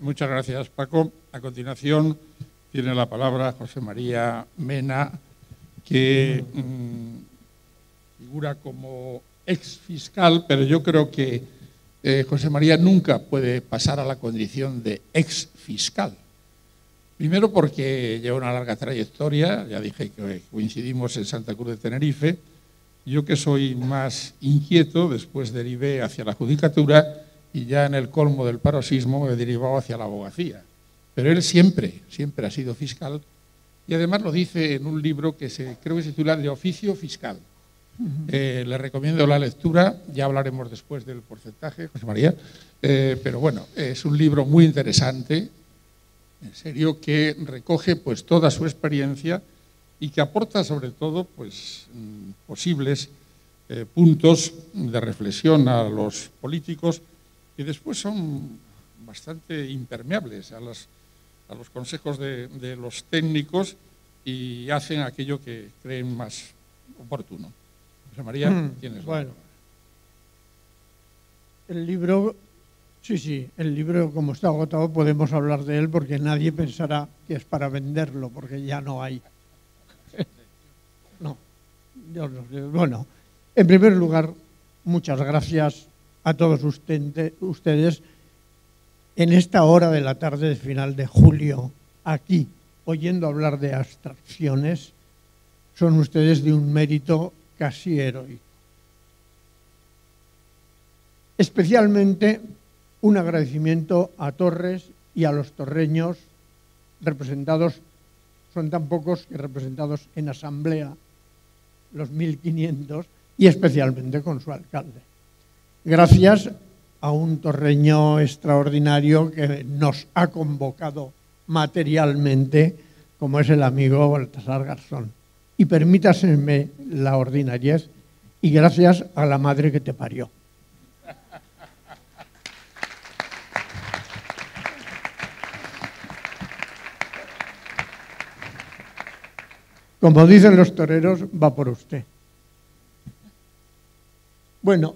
Muchas gracias, Paco. A continuación tiene la palabra José María Mena, que figura como ex fiscal, pero yo creo que José María nunca puede pasar a la condición de ex fiscal. Primero porque lleva una larga trayectoria, ya dije que coincidimos en Santa Cruz de Tenerife. Yo, que soy más inquieto, después derivé hacia la judicatura y ya en el colmo del paroxismo me he derivado hacia la abogacía. Pero él siempre ha sido fiscal, y además lo dice en un libro que creo que se titula De oficio fiscal. Le recomiendo la lectura, ya hablaremos después del porcentaje, José María, pero bueno, es un libro muy interesante, en serio, que recoge pues toda su experiencia y que aporta sobre todo pues posibles puntos de reflexión a los políticos, y después son bastante impermeables a los consejos de los técnicos y hacen aquello que creen más oportuno. José María, tienes la palabra. El libro, sí, el libro, como está agotado, podemos hablar de él porque nadie pensará que es para venderlo, porque ya no hay. No. Bueno, en primer lugar, muchas gracias a todos ustedes en esta hora de la tarde de final de julio, aquí, oyendo hablar de abstracciones. Son ustedes de un mérito casi heroico. Especialmente un agradecimiento a Torres y a los torreños representados, son tan pocos que representados en asamblea, los 1.500, y especialmente con su alcalde. Gracias a un torreño extraordinario que nos ha convocado materialmente, como es el amigo Baltasar Garzón. Y permítaseme la ordinariez, y gracias a la madre que te parió. Como dicen los toreros, va por usted. Bueno,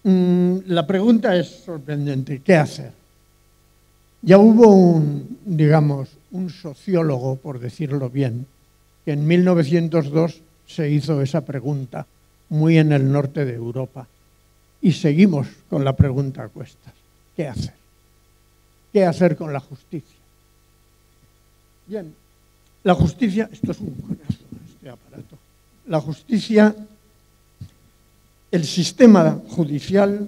la pregunta es sorprendente. ¿Qué hacer? Ya hubo un sociólogo, por decirlo bien, que en 1902 se hizo esa pregunta, muy en el norte de Europa. Y seguimos con la pregunta a cuestas. ¿Qué hacer? ¿Qué hacer con la justicia? Bien, la justicia, esto es un coñazo, este aparato. La justicia, el sistema judicial,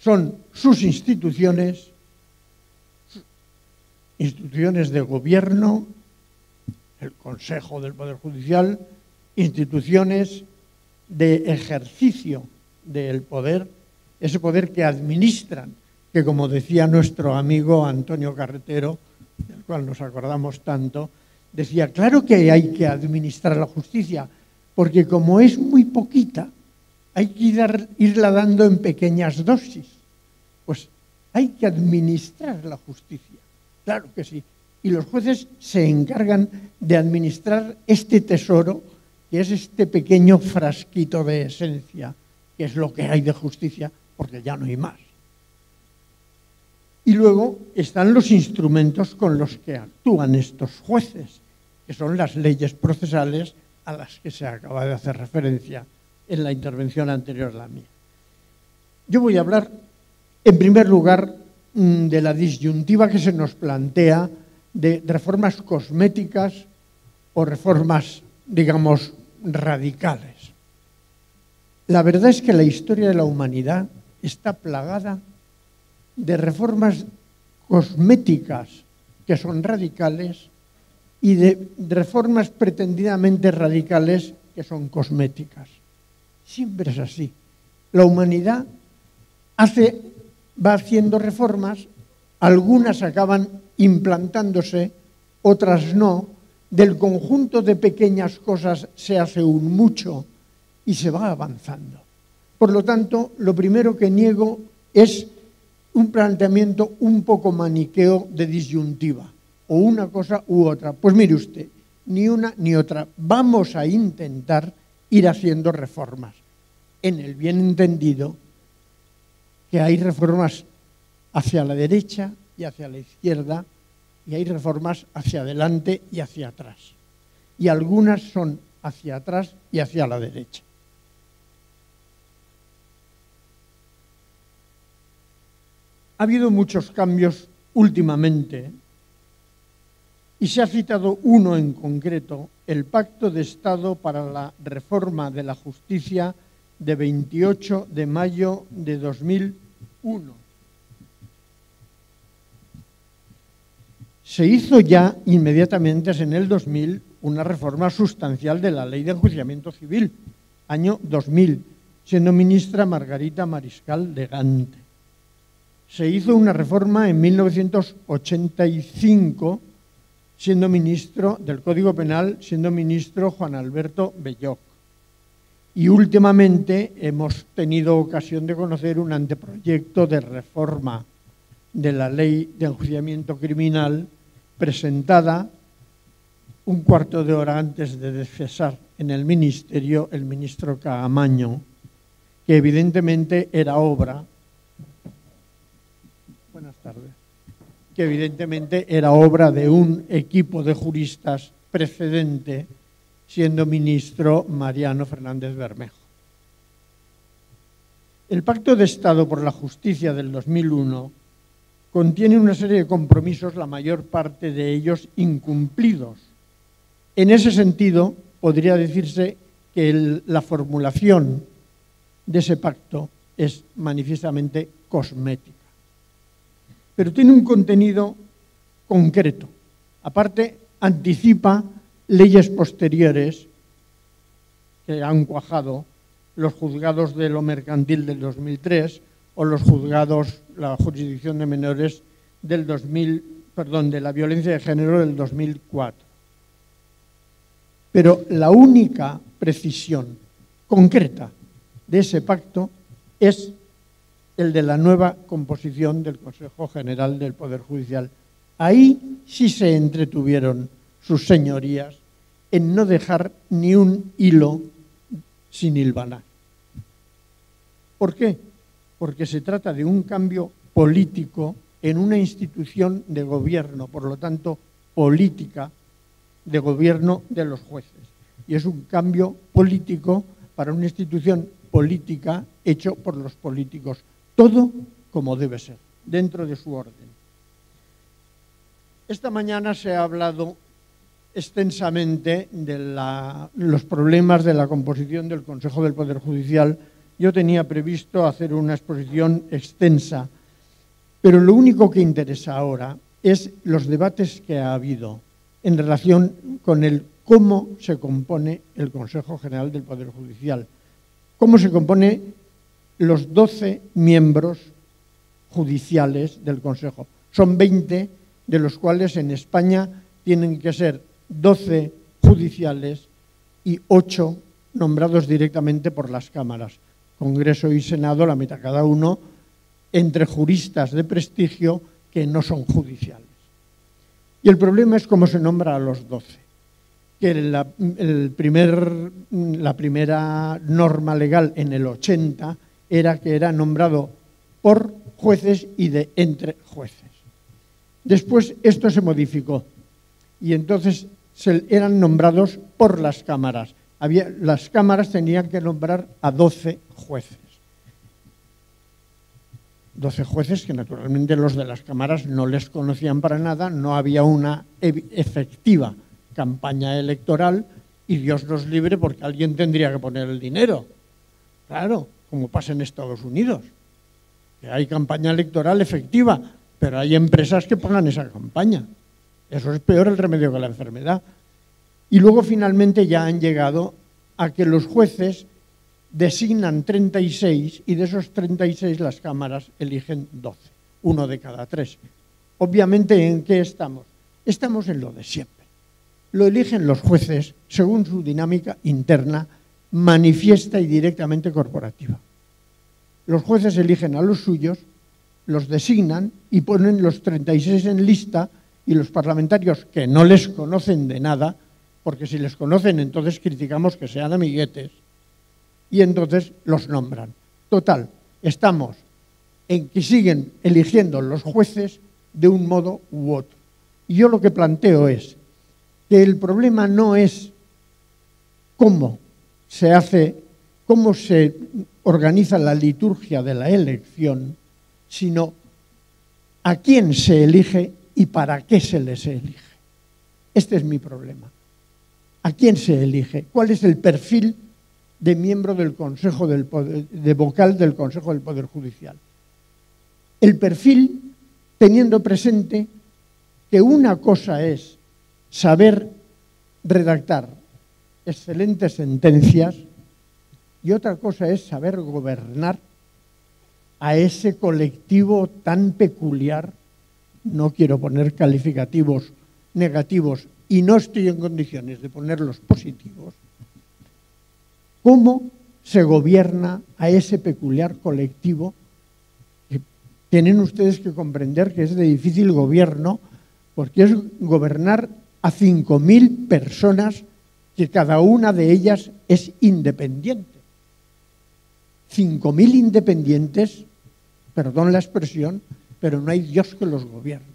son sus instituciones de gobierno, el Consejo del Poder Judicial, instituciones de ejercicio del poder, ese poder que administran, que como decía nuestro amigo Antonio Carretero, del cual nos acordamos tanto, decía, claro que hay que administrar la justicia, porque como es muy poquita, hay que irla dando en pequeñas dosis. Pues hay que administrar la justicia, claro que sí. Y los jueces se encargan de administrar este tesoro, que es este pequeño frasquito de esencia, que es lo que hay de justicia, porque ya no hay más. Y luego están los instrumentos con los que actúan estos jueces, que son las leyes procesales a las que se acaba de hacer referencia en la intervención anterior a la mía. Yo voy a hablar, en primer lugar, de la disyuntiva que se nos plantea de reformas cosméticas o reformas, digamos, radicales. La verdad es que la historia de la humanidad está plagada de reformas cosméticas que son radicales y de reformas pretendidamente radicales que son cosméticas. Siempre es así. La humanidad va haciendo reformas, algunas acaban implantándose, otras no. Del conjunto de pequeñas cosas se hace un mucho y se va avanzando. Por lo tanto, lo primero que niego es un planteamiento un poco maniqueo de disyuntiva, o una cosa u otra. Pues mire usted, ni una ni otra. Vamos a intentar ir haciendo reformas, en el bien entendido que hay reformas hacia la derecha y hacia la izquierda, y hay reformas hacia adelante y hacia atrás. Y algunas son hacia atrás y hacia la derecha. Ha habido muchos cambios últimamente y se ha citado uno en concreto, el Pacto de Estado para la Reforma de la Justicia de 28 de mayo de 2001. Se hizo ya inmediatamente en el 2000 una reforma sustancial de la Ley de Enjuiciamiento Civil, año 2000, siendo ministra Margarita Mariscal de Gante. Se hizo una reforma en 1985, siendo ministro del Código Penal, siendo ministro Juan Alberto Belloc. Y últimamente hemos tenido ocasión de conocer un anteproyecto de reforma de la Ley de Enjuiciamiento Criminal presentada un cuarto de hora antes de cesar en el ministerio el ministro Caamaño, que evidentemente era obra de un equipo de juristas precedente, siendo ministro Mariano Fernández Bermejo. El Pacto de Estado por la Justicia del 2001 contiene una serie de compromisos, la mayor parte de ellos incumplidos. En ese sentido, podría decirse que la formulación de ese pacto es manifiestamente cosmética. Pero tiene un contenido concreto. Aparte, anticipa leyes posteriores que han cuajado los juzgados de lo mercantil del 2003 o los juzgados, la jurisdicción de menores de la violencia de género del 2004. Pero la única precisión concreta de ese pacto es el de la nueva composición del Consejo General del Poder Judicial. Ahí sí se entretuvieron sus señorías en no dejar ni un hilo sin hilvanar. ¿Por qué? Porque se trata de un cambio político en una institución de gobierno, por lo tanto, política de gobierno de los jueces. Y es un cambio político para una institución política hecho por los políticos. Todo como debe ser, dentro de su orden. Esta mañana se ha hablado extensamente de los problemas de la composición del Consejo del Poder Judicial. Yo tenía previsto hacer una exposición extensa, pero lo único que interesa ahora es los debates que ha habido en relación con el cómo se compone el Consejo General del Poder Judicial, cómo se compone los 12 miembros judiciales del Consejo. Son 20, de los cuales en España tienen que ser 12 judiciales y 8 nombrados directamente por las cámaras, Congreso y Senado, la mitad cada uno, entre juristas de prestigio que no son judiciales. Y el problema es cómo se nombra a los 12. Que la primera norma legal en el 80 era que era nombrado por jueces y de entre jueces. Después esto se modificó y entonces eran nombrados por las cámaras. Las cámaras tenían que nombrar a 12 jueces. 12 jueces que naturalmente los de las cámaras no les conocían para nada, no había una efectiva campaña electoral y Dios nos libre porque alguien tendría que poner el dinero. Claro, como pasa en Estados Unidos, que hay campaña electoral efectiva, pero hay empresas que pagan esa campaña. Eso es peor el remedio que la enfermedad. Y luego finalmente ya han llegado a que los jueces designan 36 y de esos 36 las cámaras eligen 12, uno de cada 3. Obviamente, ¿en qué estamos? Estamos en lo de siempre. Lo eligen los jueces según su dinámica interna, manifiesta y directamente corporativa. Los jueces eligen a los suyos, los designan y ponen los 36 en lista y los parlamentarios que no les conocen de nada, porque si les conocen entonces criticamos que sean amiguetes, y entonces los nombran. Total, estamos en que siguen eligiendo los jueces de un modo u otro. Y yo lo que planteo es que el problema no es cómo se organiza la liturgia de la elección, sino a quién se elige y para qué se les elige. Este es mi problema. ¿A quién se elige? ¿Cuál es el perfil de miembro del Consejo del Poder, de vocal del Consejo del Poder Judicial? El perfil teniendo presente que una cosa es saber redactar excelentes sentencias y otra cosa es saber gobernar a ese colectivo tan peculiar. No quiero poner calificativos negativos y no estoy en condiciones de ponerlos positivos. ¿Cómo se gobierna a ese peculiar colectivo? Que tienen ustedes que comprender que es de difícil gobierno, porque es gobernar a 5.000 personas que cada una de ellas es independiente. 5.000 independientes, perdón la expresión, pero no hay Dios que los gobierne.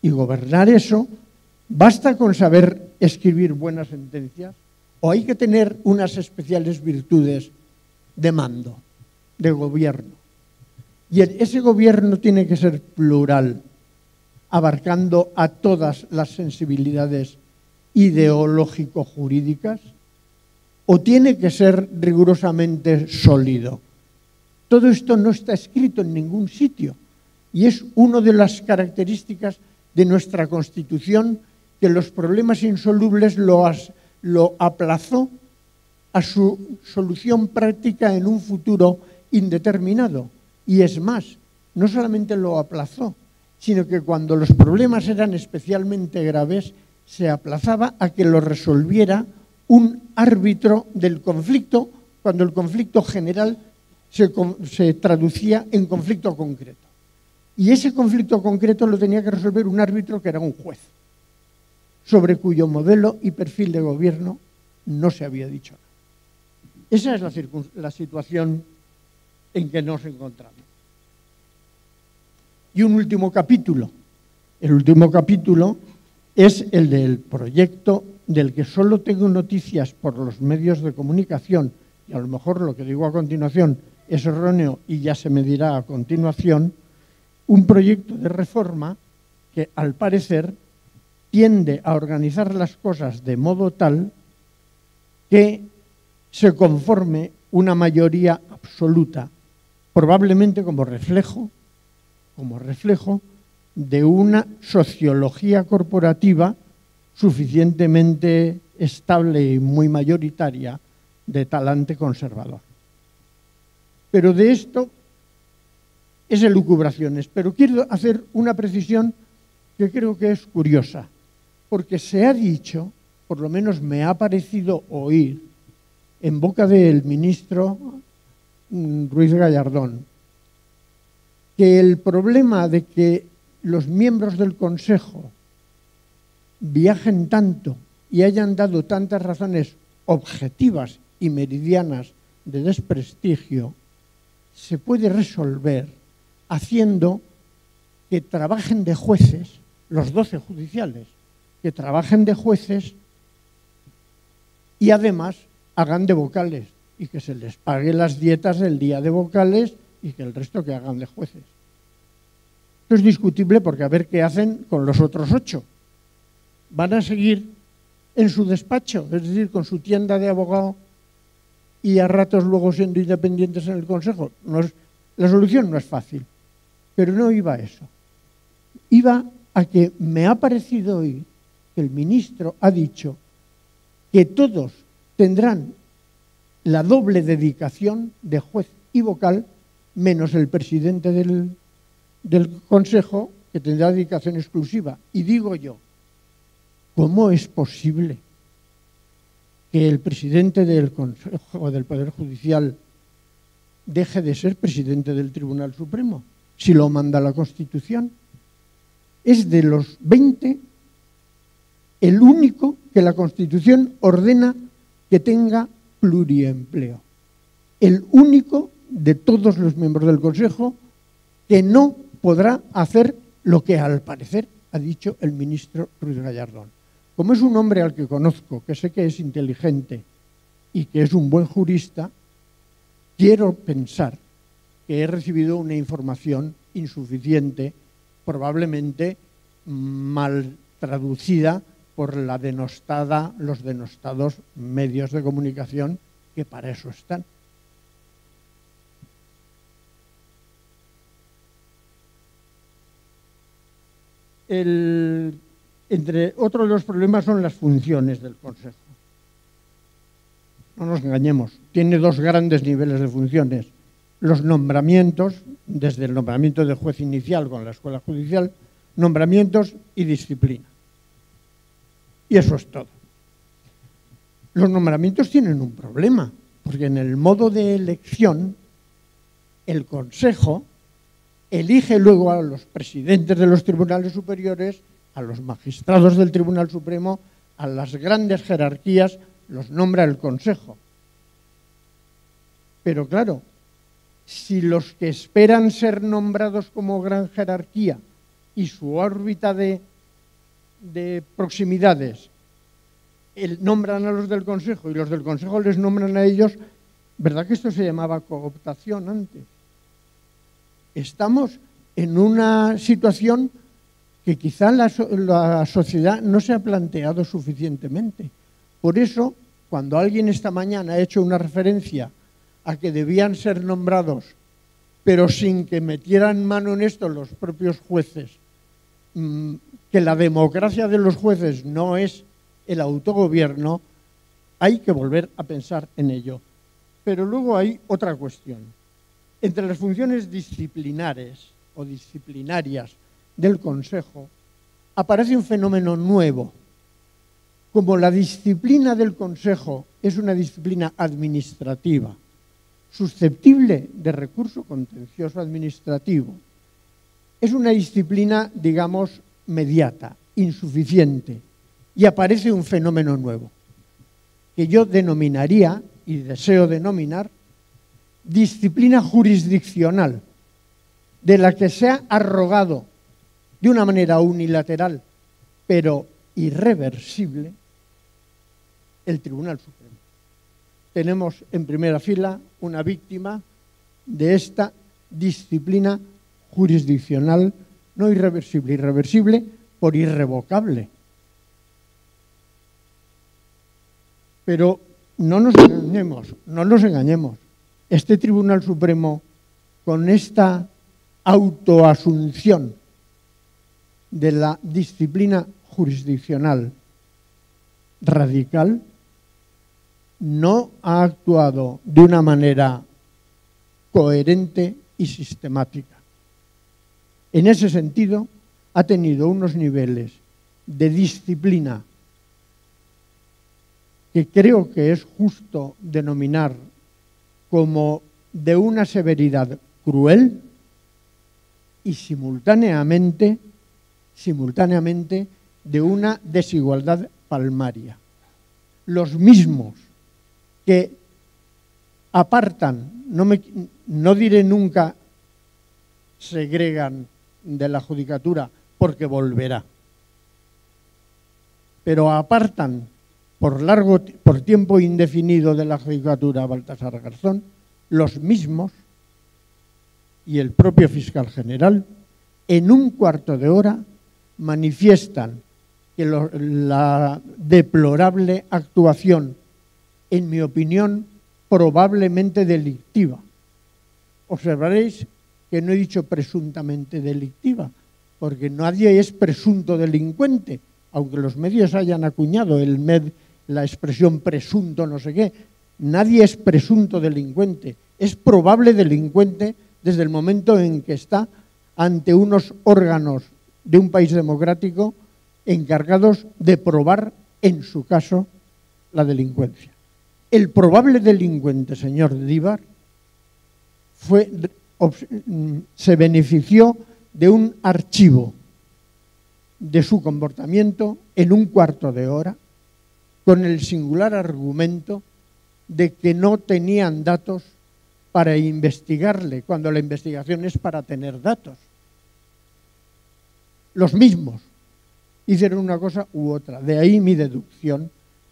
Y gobernar eso, ¿basta con saber escribir buenas sentencias? ¿O hay que tener unas especiales virtudes de mando, de gobierno? Y ese gobierno tiene que ser plural, abarcando a todas las sensibilidades ideológico-jurídicas, o tiene que ser rigurosamente sólido. Todo esto no está escrito en ningún sitio y es una de las características de nuestra Constitución, que los problemas insolubles lo aplazó a su solución práctica en un futuro indeterminado. Y es más, no solamente lo aplazó, sino que cuando los problemas eran especialmente graves, se aplazaba a que lo resolviera un árbitro del conflicto, cuando el conflicto general se traducía en conflicto concreto. Y ese conflicto concreto lo tenía que resolver un árbitro que era un juez, sobre cuyo modelo y perfil de gobierno no se había dicho nada. Esa es la situación en que nos encontramos. Y un último capítulo. El último capítulo es el del proyecto del que solo tengo noticias por los medios de comunicación, y a lo mejor lo que digo a continuación es erróneo y ya se me dirá a continuación, un proyecto de reforma que al parecer tiende a organizar las cosas de modo tal que se conforme una mayoría absoluta, probablemente como reflejo de una sociología corporativa suficientemente estable y muy mayoritaria de talante conservador. Pero de esto es elucubraciones, pero quiero hacer una precisión que creo que es curiosa, porque se ha dicho, por lo menos me ha parecido oír, en boca del ministro Ruiz Gallardón, que el problema de que los miembros del Consejo viajen tanto y hayan dado tantas razones objetivas y meridianas de desprestigio se puede resolver haciendo que trabajen de jueces, los 12 judiciales, que trabajen de jueces y además hagan de vocales y que se les pague las dietas del día de vocales y que el resto que hagan de jueces. Esto es discutible porque a ver qué hacen con los otros 8. ¿Van a seguir en su despacho, es decir, con su tienda de abogado y a ratos luego siendo independientes en el Consejo? La solución no es fácil, pero no iba a eso. Iba a que me ha parecido oír que el ministro ha dicho que todos tendrán la doble dedicación de juez y vocal, menos el presidente del Consejo, que tendrá dedicación exclusiva. Y digo yo, ¿cómo es posible que el presidente del Consejo del Poder Judicial deje de ser presidente del Tribunal Supremo si lo manda la Constitución? Es de los 20 el único que la Constitución ordena que tenga pluriempleo. El único de todos los miembros del Consejo que no podrá hacer lo que al parecer ha dicho el ministro Ruiz Gallardón. Como es un hombre al que conozco, que sé que es inteligente y que es un buen jurista, quiero pensar que he recibido una información insuficiente, probablemente mal traducida por los denostados medios de comunicación que para eso están. Entre otros de los problemas son las funciones del Consejo. No nos engañemos, tiene dos grandes niveles de funciones. Los nombramientos, desde el nombramiento de juez inicial con la escuela judicial, nombramientos y disciplina. Y eso es todo. Los nombramientos tienen un problema, porque en el modo de elección, el Consejo elige luego a los presidentes de los tribunales superiores, a los magistrados del Tribunal Supremo, a las grandes jerarquías, los nombra el Consejo. Pero claro, si los que esperan ser nombrados como gran jerarquía y su órbita de proximidades nombran a los del Consejo y los del Consejo les nombran a ellos, ¿verdad que esto se llamaba cooptación antes? Estamos en una situación que quizá la sociedad no se ha planteado suficientemente. Por eso, cuando alguien esta mañana ha hecho una referencia a que debían ser nombrados, pero sin que metieran mano en esto los propios jueces, que la democracia de los jueces no es el autogobierno, hay que volver a pensar en ello. Pero luego hay otra cuestión. Entre las funciones disciplinares o disciplinarias del Consejo aparece un fenómeno nuevo. Como la disciplina del Consejo es una disciplina administrativa, susceptible de recurso contencioso administrativo, es una disciplina, digamos, mediata, insuficiente, y aparece un fenómeno nuevo, que yo denominaría, y deseo denominar, disciplina jurisdiccional, de la que se ha arrogado de una manera unilateral, pero irreversible, el Tribunal Supremo. Tenemos en primera fila una víctima de esta disciplina jurisdiccional, no irreversible, irreversible por irrevocable. Pero no nos engañemos. Este Tribunal Supremo, con esta autoasunción de la disciplina jurisdiccional radical, no ha actuado de una manera coherente y sistemática. En ese sentido, ha tenido unos niveles de disciplina que creo que es justo denominar como de una severidad cruel y simultáneamente de una desigualdad palmaria. Los mismos que apartan, no diré nunca segregan de la judicatura porque volverá, pero apartan por tiempo indefinido de la judicatura a Baltasar Garzón, los mismos y el propio fiscal general, en un cuarto de hora manifiestan que la deplorable actuación, en mi opinión, probablemente delictiva. Observaréis que no he dicho presuntamente delictiva, porque nadie es presunto delincuente, aunque los medios hayan acuñado la expresión presunto no sé qué. Nadie es presunto delincuente, es probable delincuente desde el momento en que está ante unos órganos de un país democrático encargados de probar, en su caso, la delincuencia. El probable delincuente, señor Díbar, se benefició de un archivo de su comportamiento en un cuarto de hora, con el singular argumento de que no tenían datos para investigarle, cuando la investigación es para tener datos. Los mismos hicieron una cosa u otra. De ahí mi deducción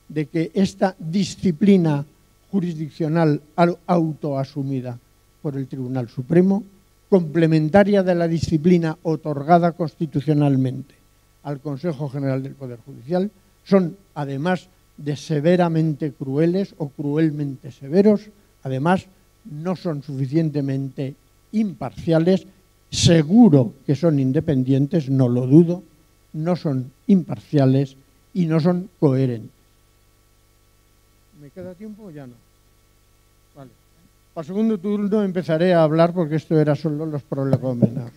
de que esta disciplina jurisdiccional autoasumida por el Tribunal Supremo, complementaria de la disciplina otorgada constitucionalmente al Consejo General del Poder Judicial, son, además de severamente crueles o cruelmente severos, además no son suficientemente imparciales, seguro que son independientes, no lo dudo, no son imparciales y no son coherentes. ¿Me queda tiempo o ya no? Vale. Para el segundo turno empezaré a hablar porque esto era solo los prolegómenos.